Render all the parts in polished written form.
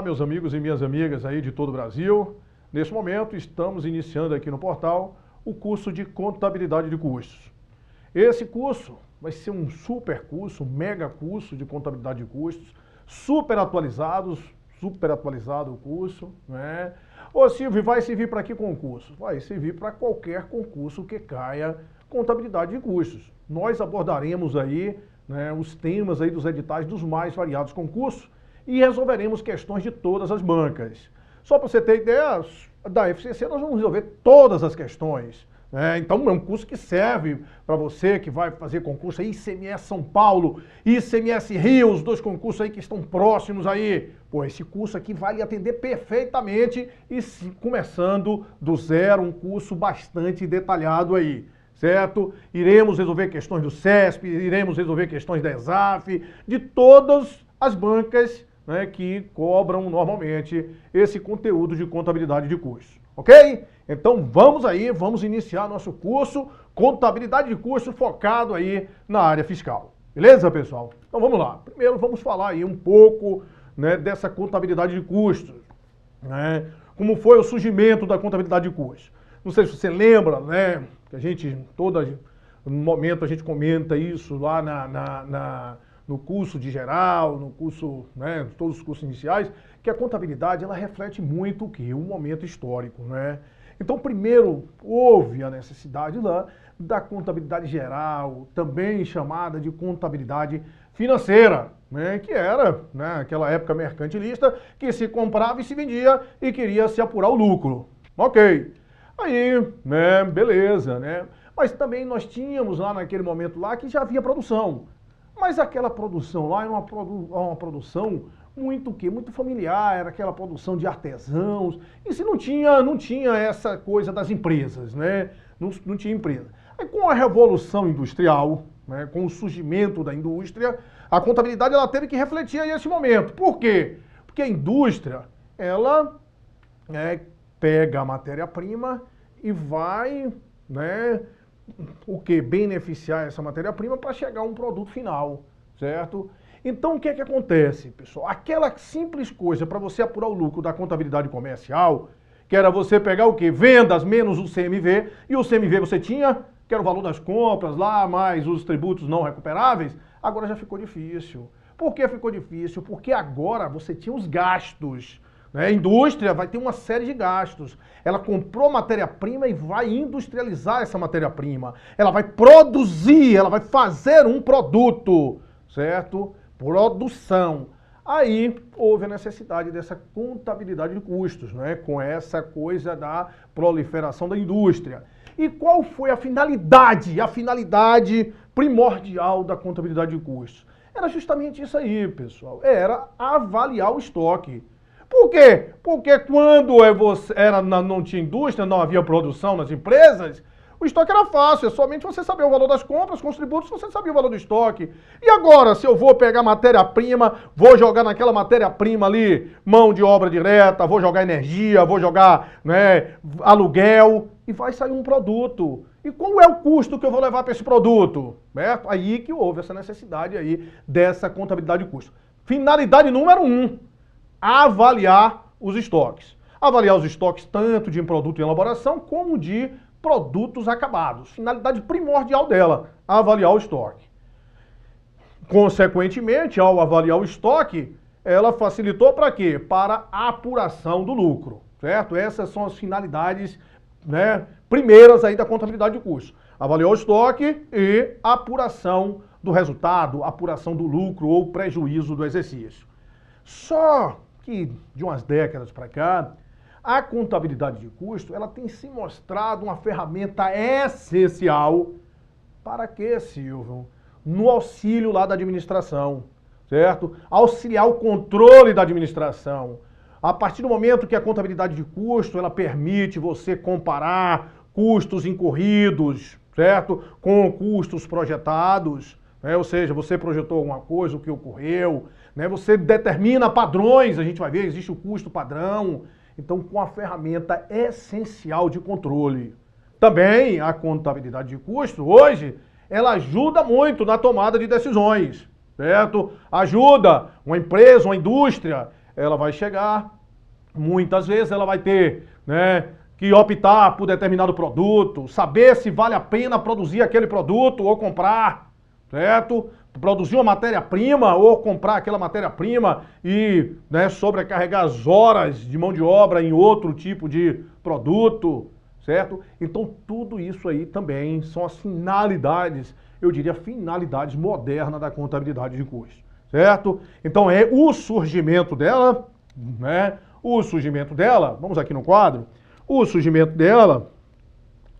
Olá, meus amigos e minhas amigas aí de todo o Brasil. Neste momento, estamos iniciando aqui no portal o curso de Contabilidade de Custos. Esse curso vai ser um super curso, um mega curso de Contabilidade de Custos, super atualizado o curso, né? Ô Silvio, vai servir para que concurso? Vai servir para qualquer concurso que caia Contabilidade de Custos. Nós abordaremos aí, né, os temas aí dos editais dos mais variados concursos e resolveremos questões de todas as bancas. Só para você ter ideia, da FCC nós vamos resolver todas as questões. Então é um curso que serve para você que vai fazer concurso aí, ICMS São Paulo, ICMS Rio, os dois concursos aí que estão próximos aí. Pô, esse curso aqui vai lhe atender perfeitamente e começando do zero, um curso bastante detalhado aí, certo? Iremos resolver questões do CESP, iremos resolver questões da ESAF, de todas as bancas, né, que cobram normalmente esse conteúdo de contabilidade de custos, ok? Então vamos iniciar nosso curso Contabilidade de Custos focado aí na área fiscal, beleza, pessoal? Então vamos lá, primeiro vamos falar aí um pouco, né, dessa contabilidade de custos, né? Como foi o surgimento da contabilidade de custos. Não sei se você lembra, né, que a gente, no momento a gente comenta isso lá no curso de geral, no curso, né, todos os cursos iniciais, que a contabilidade ela reflete muito o quê? Um momento histórico, né? Então, primeiro, houve a necessidade lá da contabilidade geral, também chamada de contabilidade financeira, né, que era, né, aquela época mercantilista, que se comprava e se vendia e queria se apurar o lucro. Ok. Aí, né, beleza, né? Mas também nós tínhamos lá naquele momento lá que já havia produção. Mas aquela produção lá era uma produção muito familiar, era aquela produção de artesãos, e se não tinha essa coisa das empresas, né? Não tinha empresa. Aí com a Revolução Industrial, né, com o surgimento da indústria, a contabilidade ela teve que refletir aí esse momento. Por quê? Porque a indústria, ela pega a matéria-prima e vai, né, beneficiar essa matéria-prima para chegar a um produto final, certo? Então o que é que acontece, pessoal? Aquela simples coisa para você apurar o lucro da contabilidade comercial, que era você pegar o quê? Vendas menos o CMV, e o CMV você tinha, que era o valor das compras lá, mais os tributos não recuperáveis, agora já ficou difícil. Por que ficou difícil? Porque agora você tinha os gastos. A indústria vai ter uma série de gastos. Ela comprou matéria-prima e vai industrializar essa matéria-prima. Ela vai produzir, ela vai fazer um produto, certo? Produção. Aí houve a necessidade dessa contabilidade de custos, né? Com essa coisa da proliferação da indústria. E qual foi a finalidade? A finalidade primordial da contabilidade de custos? Era justamente isso aí, pessoal. Era avaliar o estoque. Por quê? Porque quando não tinha indústria, não havia produção nas empresas, o estoque era fácil, é somente você saber o valor das compras, com os tributos você sabia o valor do estoque. E agora, se eu vou pegar matéria-prima, vou jogar naquela matéria-prima ali, mão de obra direta, vou jogar energia, vou jogar, né, aluguel, e vai sair um produto. E qual é o custo que eu vou levar para esse produto? Certo? Aí que houve essa necessidade aí dessa contabilidade de custo. Finalidade número 1. Avaliar os estoques. Avaliar os estoques tanto de produto em elaboração como de produtos acabados. Finalidade primordial dela, avaliar o estoque. Consequentemente, ao avaliar o estoque, ela facilitou para quê? Para a apuração do lucro, certo? Essas são as finalidades, né, primeiras aí da contabilidade de custos. Avaliar o estoque e apuração do resultado, apuração do lucro ou prejuízo do exercício. Só que de umas décadas para cá, a contabilidade de custo, ela tem se mostrado uma ferramenta essencial para quê, Silvio? No auxílio lá da administração, certo? Auxiliar o controle da administração. A partir do momento que a contabilidade de custo, ela permite você comparar custos incorridos, certo? Com custos projetados, né? Ou seja, você projetou alguma coisa, o que ocorreu, né? Você determina padrões, a gente vai ver, existe o custo padrão. Então, com a ferramenta essencial de controle. Também a contabilidade de custo, hoje, ela ajuda muito na tomada de decisões, certo? Ajuda uma empresa, uma indústria, ela vai chegar, muitas vezes ela vai ter, né, que optar por determinado produto, saber se vale a pena produzir aquele produto ou comprar, certo? Produzir uma matéria-prima ou comprar aquela matéria-prima e, né, sobrecarregar as horas de mão de obra em outro tipo de produto, certo? Então tudo isso aí também são as finalidades, eu diria finalidades modernas da contabilidade de custos, certo? Então é o surgimento dela, né? O surgimento dela, vamos aqui no quadro, o surgimento dela,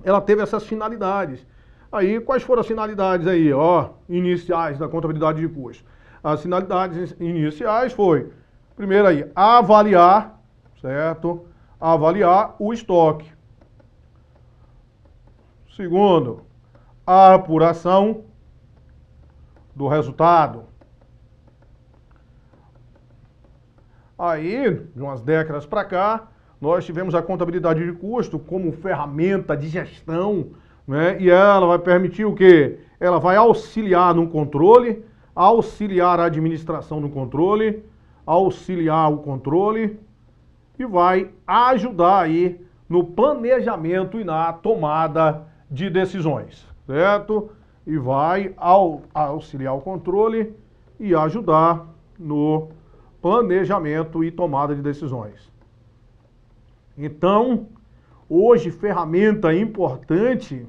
ela teve essas finalidades. Aí, quais foram as finalidades aí, ó, iniciais da contabilidade de custos? As finalidades iniciais foi, primeiro aí, avaliar, certo? Avaliar o estoque. Segundo, a apuração do resultado. Aí, de umas décadas para cá, nós tivemos a contabilidade de custo como ferramenta de gestão, né? E ela vai permitir o quê? Ela vai auxiliar no controle, auxiliar a administração no controle, auxiliar o controle e vai ajudar aí no planejamento e na tomada de decisões, certo? E vai auxiliar o controle e ajudar no planejamento e tomada de decisões. Então, hoje, ferramenta importante,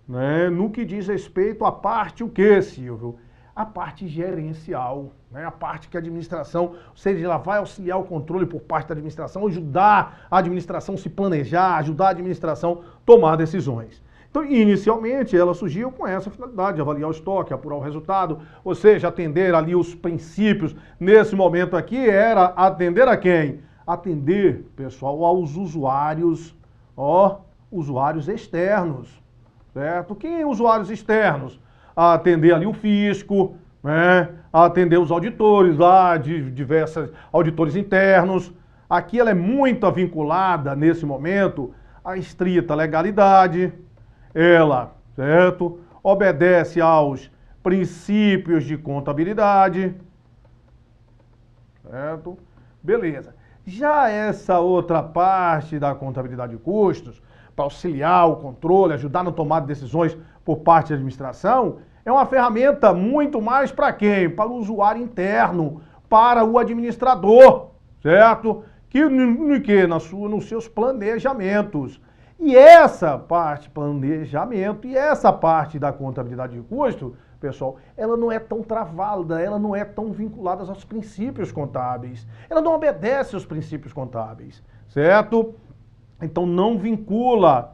né, no que diz respeito à parte o quê, Silvio? A parte gerencial, né, a parte que a administração, ou seja, ela vai auxiliar o controle por parte da administração, ajudar a administração a se planejar, ajudar a administração a tomar decisões. Então, inicialmente, ela surgiu com essa finalidade de avaliar o estoque, apurar o resultado, ou seja, atender ali os princípios. Nesse momento aqui, era atender a quem? Atender, pessoal, aos usuários, ó, usuários externos, certo? Quem usuários externos? Atender ali o fisco, né? Atender os auditores lá, de diversos auditores internos. Aqui ela é muito vinculada, nesse momento, à estrita legalidade. Ela, certo? Obedece aos princípios de contabilidade, certo? Beleza. Já essa outra parte da contabilidade de custos, para auxiliar o controle, ajudar na tomada de decisões por parte da administração, é uma ferramenta muito mais para quem? Para o usuário interno, para o administrador, certo? Que nos seus planejamentos. E essa parte, planejamento, e essa parte da contabilidade de custo, pessoal, ela não é tão travada, ela não é tão vinculada aos princípios contábeis. Ela não obedece aos princípios contábeis, certo? Então não vincula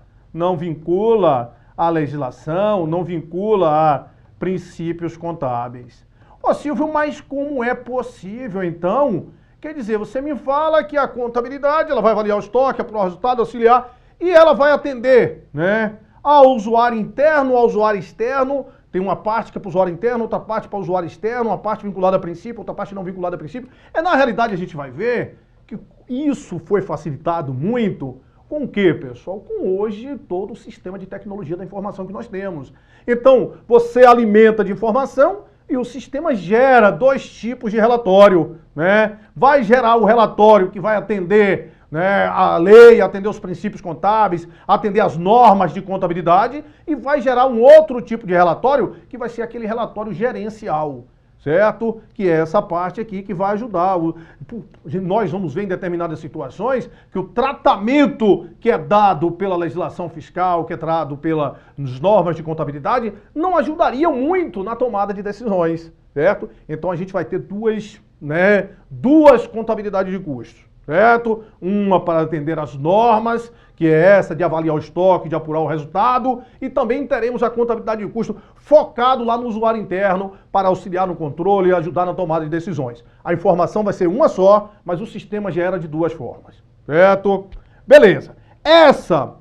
a legislação, não vincula a princípios contábeis. Ô Silvio, mas como é possível então? Quer dizer, você me fala que a contabilidade, ela vai avaliar o estoque, apurar o resultado, auxiliar, e ela vai atender, né, ao usuário interno, ao usuário externo. Tem uma parte que é para o usuário interno, outra parte para o usuário externo, uma parte vinculada a princípio, outra parte não vinculada a princípio. Na realidade, a gente vai ver que isso foi facilitado muito com o quê, pessoal? Com hoje todo o sistema de tecnologia da informação que nós temos. Então, você alimenta de informação e o sistema gera dois tipos de relatório, né? Vai gerar o relatório que vai atender, né, a lei, atender os princípios contábeis, atender as normas de contabilidade e vai gerar um outro tipo de relatório que vai ser aquele relatório gerencial, certo? Que é essa parte aqui que vai ajudar. Nós vamos ver em determinadas situações que o tratamento que é dado pela legislação fiscal, que é dado pelas normas de contabilidade, não ajudaria muito na tomada de decisões, certo? Então a gente vai ter duas contabilidades de custos. Certo? Uma para atender às normas, que é essa de avaliar o estoque, de apurar o resultado, e também teremos a contabilidade de custo focado lá no usuário interno para auxiliar no controle e ajudar na tomada de decisões. A informação vai ser uma só, mas o sistema gera de duas formas. Certo? Beleza. Essa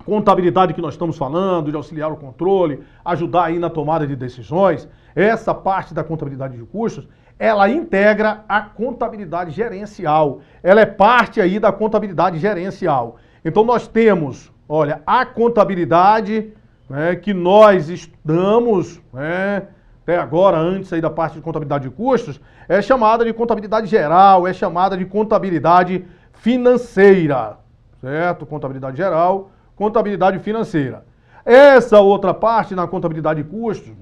contabilidade que nós estamos falando, de auxiliar o controle, ajudar aí na tomada de decisões, essa parte da contabilidade de custos, ela integra a contabilidade gerencial. Ela é parte aí da contabilidade gerencial. Então nós temos, olha, a contabilidade, né, que nós estudamos, né, até agora, antes aí da parte de contabilidade de custos, é chamada de contabilidade geral, é chamada de contabilidade financeira, certo? Contabilidade geral, contabilidade financeira. Essa outra parte na contabilidade de custos,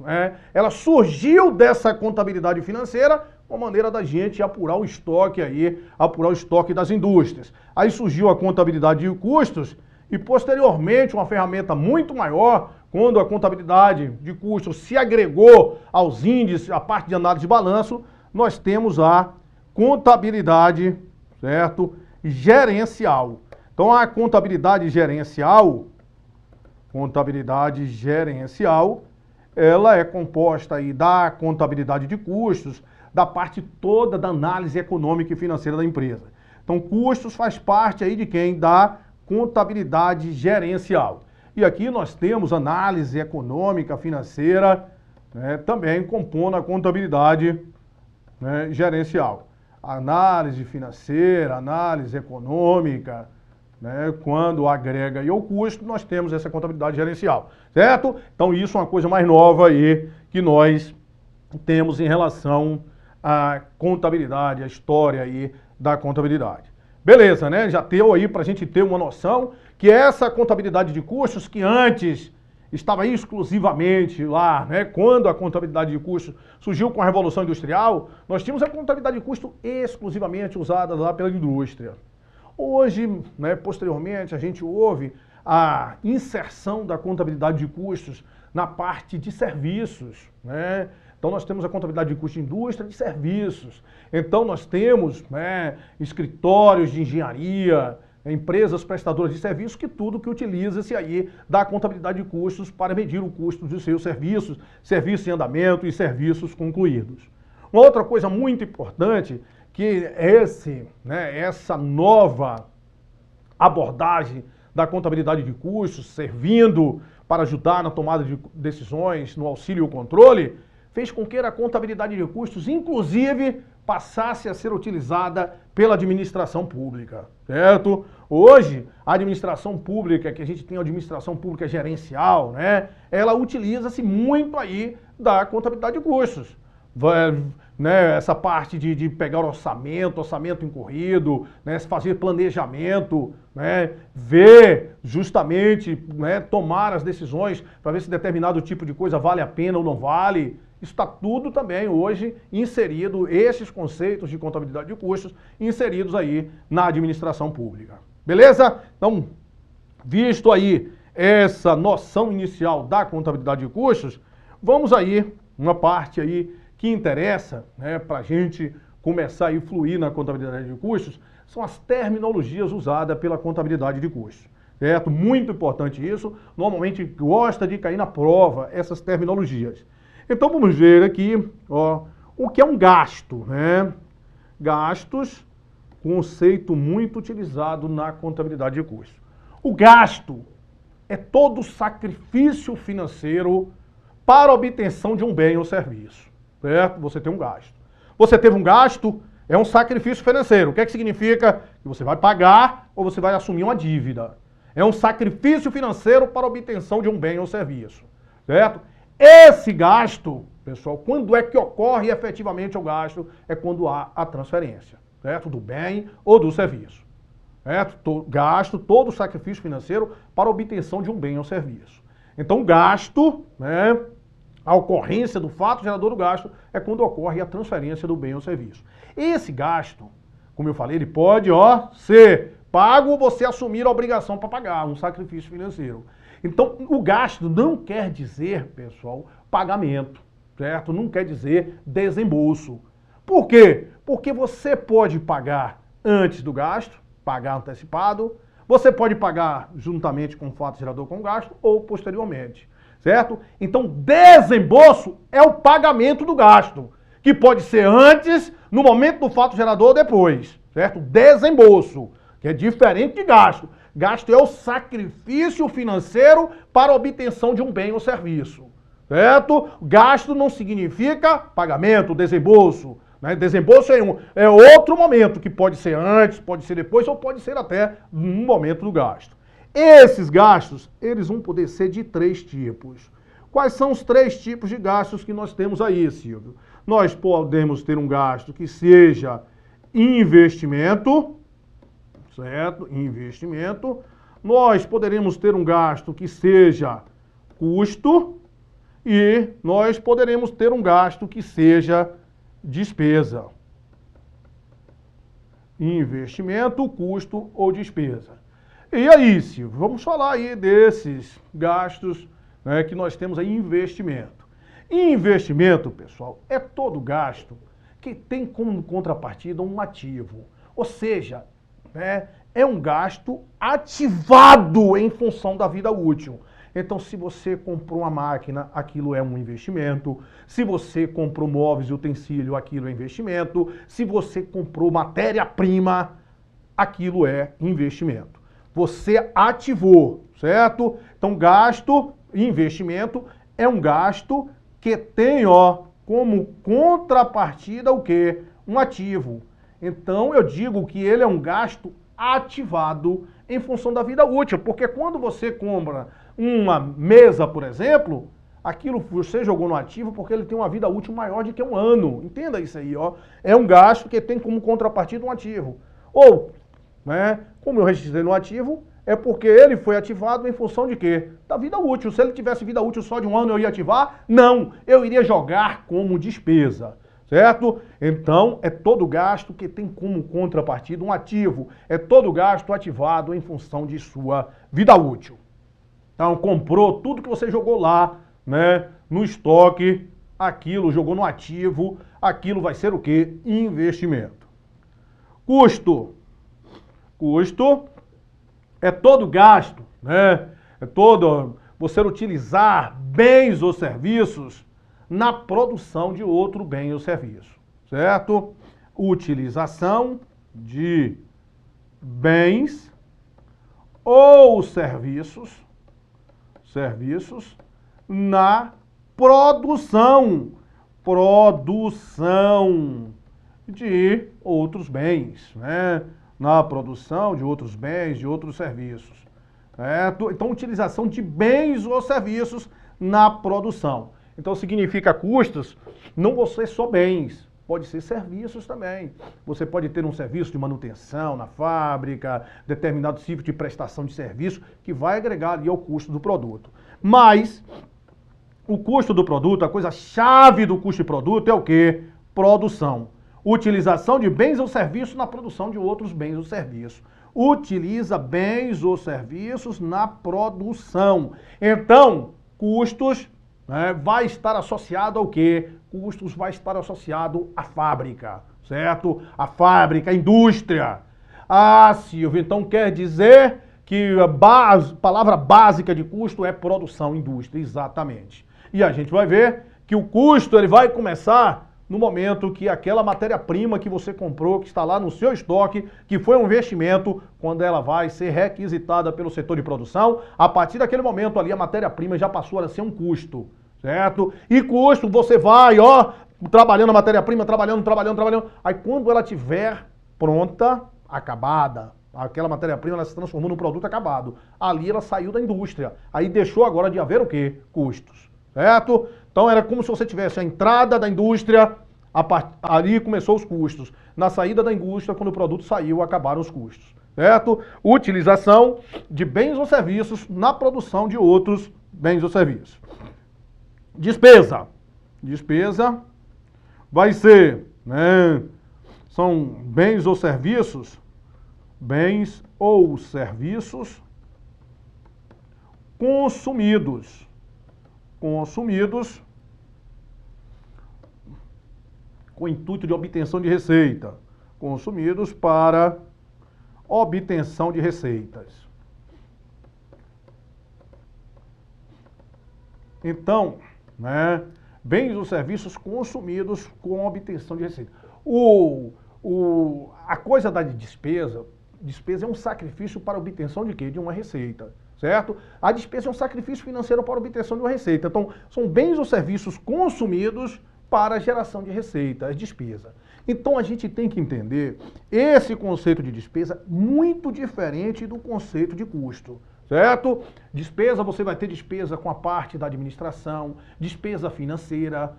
ela surgiu dessa contabilidade financeira com a maneira da gente apurar o estoque aí, apurar o estoque das indústrias. Aí surgiu a contabilidade de custos e posteriormente uma ferramenta muito maior, quando a contabilidade de custos se agregou aos índices, a parte de análise de balanço, nós temos a contabilidade, certo? Gerencial. Então a contabilidade gerencial, ela é composta aí da contabilidade de custos, da parte toda da análise econômica e financeira da empresa. Então, custos faz parte aí de quem? Da contabilidade gerencial. E aqui nós temos análise econômica, financeira, também compondo a contabilidade gerencial. Análise financeira, análise econômica, quando agrega aí o custo, nós temos essa contabilidade gerencial, certo? Então isso é uma coisa mais nova aí que nós temos em relação à contabilidade, a história aí da contabilidade. Beleza, né? Já deu aí para a gente ter uma noção que essa contabilidade de custos que antes estava exclusivamente lá, quando a contabilidade de custos surgiu com a Revolução Industrial, nós tínhamos a contabilidade de custo exclusivamente usada lá pela indústria. Hoje, posteriormente, a gente ouve a inserção da contabilidade de custos na parte de serviços, Então nós temos a contabilidade de custos de indústria de serviços. Então nós temos escritórios de engenharia, empresas prestadoras de serviços, que tudo que utiliza-se aí da contabilidade de custos para medir o custo dos seus serviços, serviços em andamento e serviços concluídos. Uma outra coisa muito importante que essa nova abordagem da contabilidade de custos, servindo para ajudar na tomada de decisões, no auxílio e controle, fez com que a contabilidade de custos, inclusive, passasse a ser utilizada pela administração pública, certo? Hoje, a administração pública, que a gente tem a administração pública gerencial, ela utiliza-se muito aí da contabilidade de custos. Essa parte de pegar o orçamento incorrido, fazer planejamento, ver justamente, tomar as decisões para ver se determinado tipo de coisa vale a pena ou não vale. Isso está tudo também hoje inserido, esses conceitos de contabilidade de custos, inseridos aí na administração pública. Beleza? Então, visto aí essa noção inicial da contabilidade de custos, vamos aí, uma parte aí que interessa, para a gente começar a fluir na contabilidade de custos, são as terminologias usadas pela contabilidade de custos, certo? Muito importante isso, normalmente gosta de cair na prova essas terminologias. Então vamos ver aqui, o que é um gasto, Gastos, conceito muito utilizado na contabilidade de custos. O gasto é todo sacrifício financeiro para a obtenção de um bem ou serviço. Certo? Você tem um gasto. Você teve um gasto, é um sacrifício financeiro. O que é que significa? Que você vai pagar ou você vai assumir uma dívida. É um sacrifício financeiro para a obtenção de um bem ou serviço. Certo? Esse gasto, pessoal, quando é que ocorre efetivamente o gasto? É quando há a transferência, certo? Do bem ou do serviço. Certo? Gasto, todo sacrifício financeiro para a obtenção de um bem ou serviço. Então, gasto, a ocorrência do fato gerador do gasto é quando ocorre a transferência do bem ou serviço. Esse gasto, como eu falei, ele pode ser pago ou você assumir a obrigação para pagar, um sacrifício financeiro. Então, o gasto não quer dizer, pessoal, pagamento, certo? Não quer dizer desembolso. Por quê? Porque você pode pagar antes do gasto, pagar antecipado, você pode pagar juntamente com o fato gerador com o gasto ou posteriormente. Certo? Então, desembolso é o pagamento do gasto, que pode ser antes, no momento do fato gerador ou depois. Certo? Desembolso, que é diferente de gasto. Gasto é o sacrifício financeiro para a obtenção de um bem ou serviço. Certo? Gasto não significa pagamento, desembolso. Desembolso é outro momento, que pode ser antes, pode ser depois ou pode ser até no momento do gasto. Esses gastos, eles vão poder ser de 3 tipos. Quais são os três tipos de gastos que nós temos aí, Silvio? Nós podemos ter um gasto que seja investimento, certo? Investimento. Nós poderemos ter um gasto que seja custo e nós poderemos ter um gasto que seja despesa. Investimento, custo ou despesa. E aí, Silvio, vamos falar aí desses gastos, né, que nós temos aí, investimento. Investimento, pessoal, é todo gasto que tem como contrapartida um ativo. Ou seja, né, é um gasto ativado em função da vida útil. Então, se você comprou uma máquina, aquilo é um investimento. Se você comprou móveis e utensílio, aquilo é investimento. Se você comprou matéria-prima, aquilo é investimento. Você ativou, certo? Então, gasto, investimento, é um gasto que tem, como contrapartida o quê? Um ativo. Então, eu digo que ele é um gasto ativado em função da vida útil, porque quando você compra uma mesa, por exemplo, aquilo você jogou no ativo porque ele tem uma vida útil maior de que um ano. Entenda isso aí, É um gasto que tem como contrapartida um ativo. Ou, né, como eu registrei no ativo, é porque ele foi ativado em função de quê? Da vida útil. Se ele tivesse vida útil só de um ano, eu ia ativar? Não, eu iria jogar como despesa. Certo? Então, é todo gasto que tem como contrapartida um ativo. É todo gasto ativado em função de sua vida útil. Então, comprou tudo que você jogou lá, né, no estoque, aquilo jogou no ativo, aquilo vai ser o quê? Investimento. Custo. Custo é todo gasto, né? É todo você utilizar bens ou serviços na produção de outro bem ou serviço, certo? Utilização de bens ou serviços na produção de outros bens, né? Na produção de outros bens, de outros serviços, certo? Então, utilização de bens ou serviços na produção. Então, significa custos, não vão ser só bens, pode ser serviços também. Você pode ter um serviço de manutenção na fábrica, determinado tipo de prestação de serviço, que vai agregar ali ao custo do produto. Mas, o custo do produto, a coisa chave do custo de produto é o quê? Produção. Utilização de bens ou serviços na produção de outros bens ou serviços. Utiliza bens ou serviços na produção. Então, custos, né, vai estar associado ao quê? Custos vai estar associado à fábrica, certo? A fábrica, a indústria. Ah, Silvio, então quer dizer que a palavra básica de custo é produção, indústria, exatamente. E a gente vai ver que o custo ele vai começar no momento que aquela matéria-prima que você comprou, que está lá no seu estoque, que foi um investimento, quando ela vai ser requisitada pelo setor de produção, a partir daquele momento ali a matéria-prima já passou a ser um custo, certo? E custo, você vai, trabalhando a matéria-prima, trabalhando. Aí quando ela estiver pronta, acabada, aquela matéria-prima ela se transformou num produto acabado. Ali ela saiu da indústria. Aí deixou agora de haver o quê? Custos, certo? Então era como se você tivesse a entrada da indústria, ali começou os custos. Na saída da indústria, quando o produto saiu, acabaram os custos, certo? Utilização de bens ou serviços na produção de outros bens ou serviços. Despesa. Despesa vai ser, né, são bens ou serviços consumidos com o intuito de obtenção de receita, consumidos para obtenção de receitas. Então, né, bens ou serviços consumidos com obtenção de receita. A coisa da despesa é um sacrifício para obtenção de quê? De uma receita, certo? A despesa é um sacrifício financeiro para obtenção de uma receita. Então, são bens ou serviços consumidos para a geração de receita, a despesa. Então, a gente tem que entender esse conceito de despesa muito diferente do conceito de custo, certo? Despesa, você vai ter despesa com a parte da administração, despesa financeira.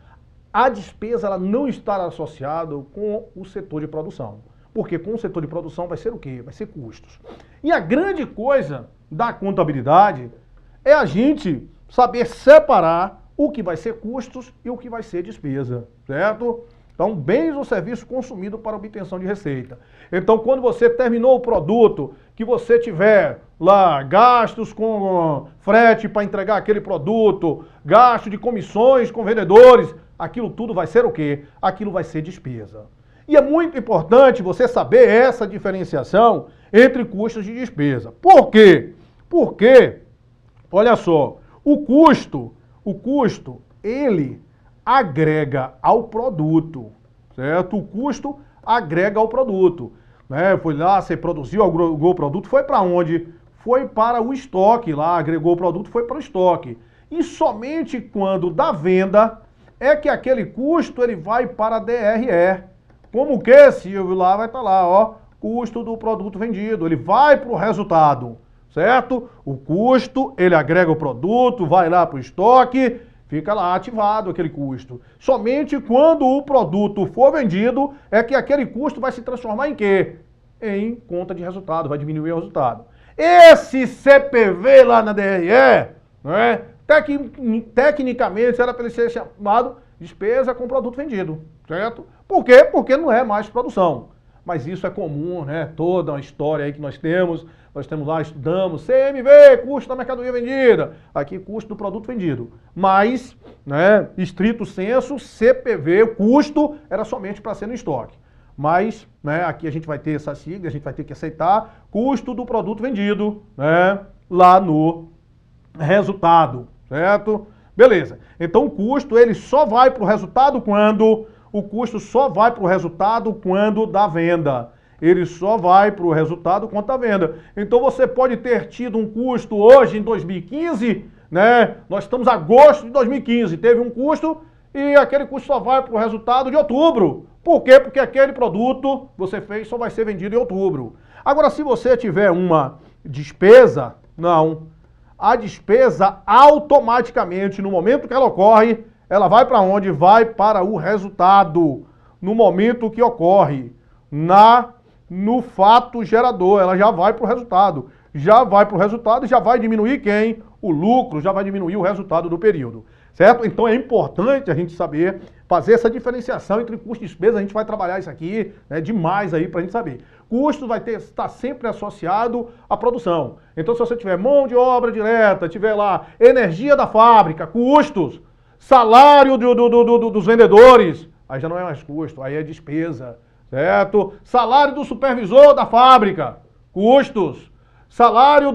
A despesa ela não está associada com o setor de produção. Porque com o setor de produção vai ser o quê? Vai ser custos. E a grande coisa da contabilidade é a gente saber separar o que vai ser custos e o que vai ser despesa, certo? Então, bens ou serviços consumidos para obtenção de receita. Então, quando você terminou o produto, que você tiver lá gastos com frete para entregar aquele produto, gasto de comissões com vendedores, aquilo tudo vai ser o quê? Aquilo vai ser despesa. E é muito importante você saber essa diferenciação entre custos e despesa. Por quê? Porque, olha só, o custo, ele agrega ao produto, certo? O custo agrega ao produto. Né? Foi lá, você produziu, agregou o produto, foi para onde? Foi para o estoque lá, agregou o produto, foi para o estoque. E somente quando da venda é que aquele custo ele vai para a DRE. Como que, Silvio? Lá vai estar lá, ó, custo do produto vendido. Ele vai para o resultado, certo? O custo, ele agrega o produto, vai lá para o estoque, fica lá ativado aquele custo. Somente quando o produto for vendido é que aquele custo vai se transformar em quê? Em conta de resultado, vai diminuir o resultado. Esse CPV lá na DRE, né, tecnicamente era para ele ser chamado despesa com produto vendido, certo? Por quê? Porque não é mais produção. Mas isso é comum, né? Toda uma história aí que nós temos lá, estudamos, CMV, custo da mercadoria vendida, aqui custo do produto vendido. Mas, né, estrito senso, CPV, custo, era somente para ser no estoque. Mas, né, aqui a gente vai ter essa sigla, a gente vai ter que aceitar custo do produto vendido, né, lá no resultado, certo? Beleza. Então o custo, ele só vai para o resultado quando... O custo só vai para o resultado quando da venda. Ele só vai para o resultado quando da venda. Então você pode ter tido um custo hoje em 2015, né? Nós estamos em agosto de 2015, teve um custo e aquele custo só vai para o resultado de outubro. Por quê? Porque aquele produto você fez só vai ser vendido em outubro. Agora, se você tiver uma despesa, não. A despesa automaticamente, no momento que ela ocorre, ela vai para onde? Vai para o resultado. No momento que ocorre. No fato gerador. Ela já vai para o resultado. Já vai para o resultado e já vai diminuir quem? O lucro, já vai diminuir o resultado do período. Certo? Então é importante a gente saber fazer essa diferenciação entre custo e despesa. A gente vai trabalhar isso aqui, né, demais aí para a gente saber. Custo vai estar sempre associado à produção. Então se você tiver mão de obra direta, tiver lá energia da fábrica, custos, salário dos vendedores, aí já não é mais custo, aí é despesa, certo? Salário do supervisor da fábrica, custos. Salário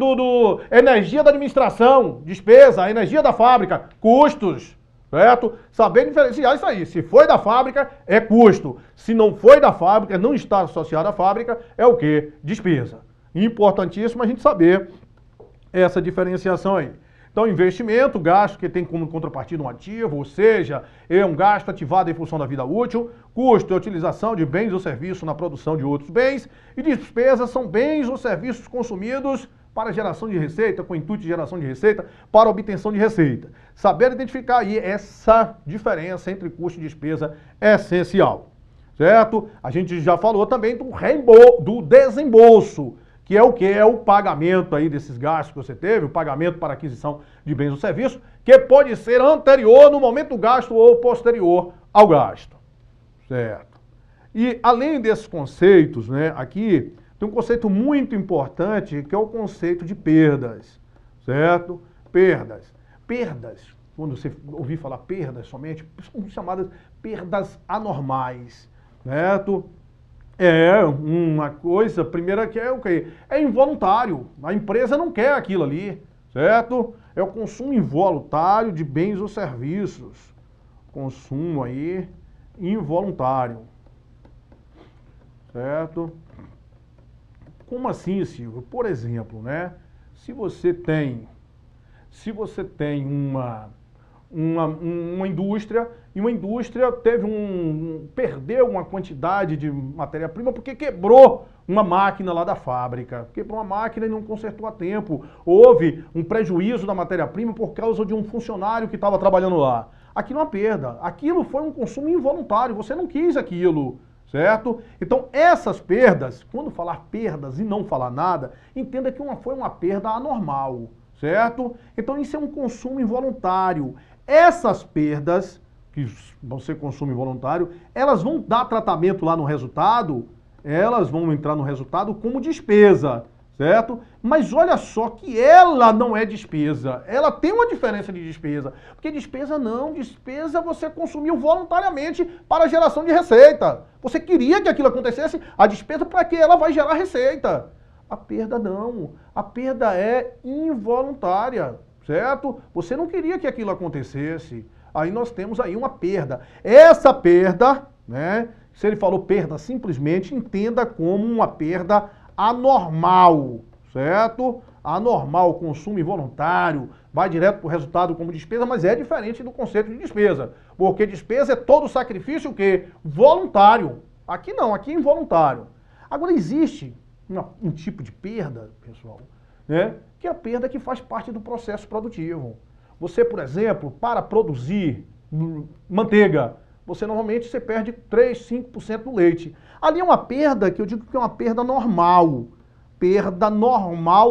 energia da administração, despesa. Energia da fábrica, custos, certo? Saber diferenciar isso aí. Se foi da fábrica, é custo. Se não foi da fábrica, não está associado à fábrica, é o quê? Despesa. Importantíssimo a gente saber essa diferenciação aí. Então, investimento, gasto que tem como contrapartida um ativo, ou seja, é um gasto ativado em função da vida útil. Custo é a utilização de bens ou serviços na produção de outros bens. E despesas são bens ou serviços consumidos para geração de receita, com intuito de geração de receita, para obtenção de receita. Saber identificar aí essa diferença entre custo e despesa é essencial, certo? A gente já falou também do desembolso, que é o que? É o pagamento aí desses gastos que você teve, o pagamento para aquisição de bens ou serviços, que pode ser anterior no momento do gasto ou posterior ao gasto, certo? E além desses conceitos, né, aqui tem um conceito muito importante que é o conceito de perdas, certo? Perdas. Perdas, quando você ouvir falar perdas somente, são chamadas perdas anormais, certo? É uma coisa, primeira que é o quê? É involuntário. A empresa não quer aquilo ali, certo? É o consumo involuntário de bens ou serviços. Consumo aí involuntário. Certo? Como assim, Silvio? Por exemplo, né? Se você tem uma indústria, e uma indústria perdeu uma quantidade de matéria-prima porque quebrou uma máquina lá da fábrica. Quebrou uma máquina e não consertou a tempo. Houve um prejuízo da matéria-prima por causa de um funcionário que estava trabalhando lá. Aquilo é uma perda. Aquilo foi um consumo involuntário. Você não quis aquilo, certo? Então, essas perdas, quando falar perdas e não falar nada, entenda que foi uma perda anormal, certo? Então, isso é um consumo involuntário. Essas perdas, que vão ser consumo involuntário, elas vão dar tratamento lá no resultado, elas vão entrar no resultado como despesa, certo? Mas olha só que ela não é despesa, ela tem uma diferença de despesa, porque despesa você consumiu voluntariamente para a geração de receita. Você queria que aquilo acontecesse, a despesa para que ela vai gerar receita. A perda não, a perda é involuntária, certo? Você não queria que aquilo acontecesse, aí nós temos aí uma perda. Essa perda, né? Se ele falou perda, simplesmente entenda como uma perda anormal, certo? Anormal, consumo involuntário, vai direto para o resultado como despesa, mas é diferente do conceito de despesa. Porque despesa é todo sacrifício o quê? Voluntário. Aqui não, aqui é involuntário. Agora existe um tipo de perda, pessoal, né? Que é a perda que faz parte do processo produtivo. Você, por exemplo, para produzir manteiga, você perde 3, 5% do leite. Ali é uma perda que eu digo que é uma perda normal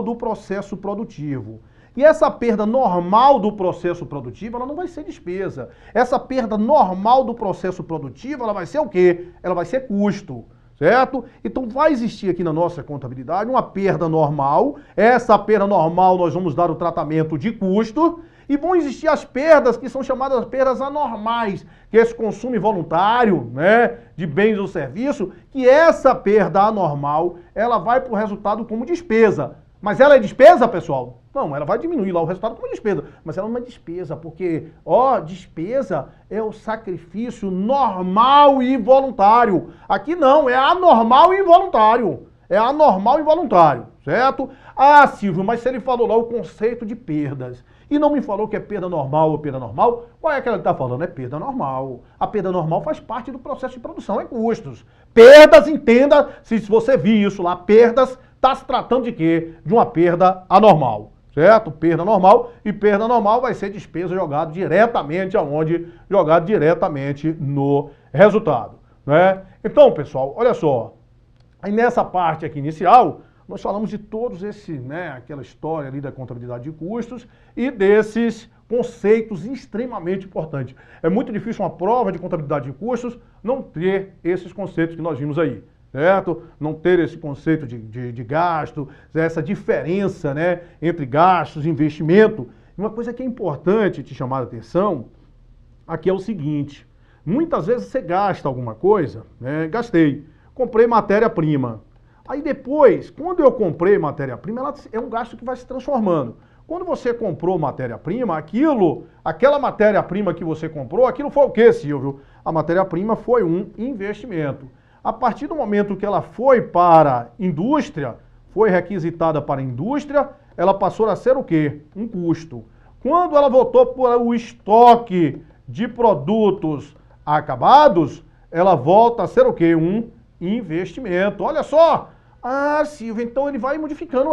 do processo produtivo. E essa perda normal do processo produtivo, ela não vai ser despesa. Essa perda normal do processo produtivo, ela vai ser o quê? Ela vai ser custo, certo? Então vai existir aqui na nossa contabilidade uma perda normal. Essa perda normal nós vamos dar o tratamento de custo. E vão existir as perdas que são chamadas perdas anormais, que é esse consumo involuntário, né, de bens ou serviço, que essa perda anormal, ela vai para o resultado como despesa. Mas ela é despesa, pessoal? Não, ela vai diminuir lá o resultado como despesa, mas ela não é despesa, porque, despesa é o sacrifício normal e voluntário. Aqui não, é anormal e involuntário. É anormal e involuntário, certo? Ah, Silvio, mas se ele falou lá o conceito de perdas e não me falou que é perda normal ou perda normal, qual é que ele está falando? É perda normal. A perda normal faz parte do processo de produção, é custos. Perdas, entenda, se você vir isso lá, perdas, está se tratando de quê? De uma perda anormal, certo? Perda normal, e perda normal vai ser despesa jogada diretamente aonde? Jogada diretamente no resultado, né? Então, pessoal, olha só. Aí nessa parte aqui inicial, nós falamos de todos esses, né, aquela história ali da contabilidade de custos e desses conceitos extremamente importantes. É muito difícil uma prova de contabilidade de custos não ter esses conceitos que nós vimos aí, certo? Não ter esse conceito de gasto, essa diferença, né, entre gastos e investimento. E uma coisa que é importante te chamar a atenção aqui é o seguinte: muitas vezes você gasta alguma coisa, né? Comprei matéria-prima. Aí depois, quando eu comprei matéria-prima, ela é um gasto que vai se transformando. Quando você comprou matéria-prima, aquela matéria-prima que você comprou, aquilo foi o quê, Silvio? A matéria-prima foi um investimento. A partir do momento que ela foi para indústria, foi requisitada para a indústria, ela passou a ser o quê? Um custo. Quando ela voltou para o estoque de produtos acabados, ela volta a ser o quê? Um investimento. Olha só! Ah, Silvio, então ele vai modificando,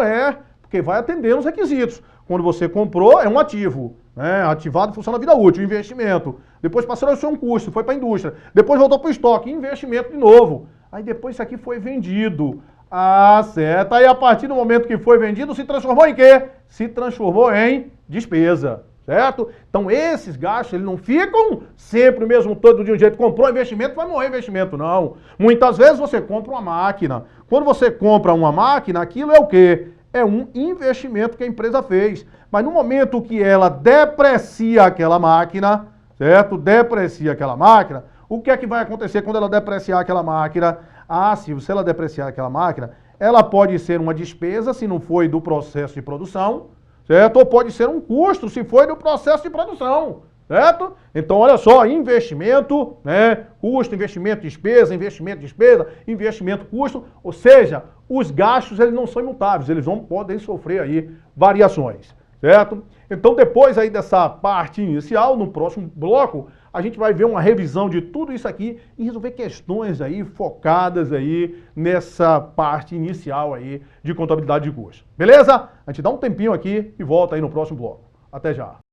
porque vai atendendo os requisitos. Quando você comprou, é um ativo, né? Ativado, funciona na vida útil, investimento. Depois passou a ser um custo, foi para a indústria. Depois voltou para o estoque, investimento de novo. Aí depois isso aqui foi vendido. Ah, certo. Aí a partir do momento que foi vendido, se transformou em quê? Se transformou em despesa. Certo? Então esses gastos, eles não ficam sempre o mesmo todo de um jeito. Comprou investimento, vai morrer investimento, não. Muitas vezes você compra uma máquina. Quando você compra uma máquina, aquilo é o quê? É um investimento que a empresa fez. Mas no momento que ela deprecia aquela máquina, certo? Deprecia aquela máquina, o que é que vai acontecer quando ela depreciar aquela máquina? Ah, se ela depreciar aquela máquina, ela pode ser uma despesa se não foi do processo de produção, certo? Ou pode ser um custo se foi do processo de produção, certo? Então, olha só, investimento, né? Custo, investimento, despesa, investimento, custo. Ou seja, os gastos, eles não são imutáveis, eles podem sofrer aí variações. certo? Então depois aí dessa parte inicial, no próximo bloco, a gente vai ver uma revisão de tudo isso aqui e resolver questões aí focadas aí nessa parte inicial aí de contabilidade de custos. Beleza? A gente dá um tempinho aqui e volta aí no próximo bloco. Até já.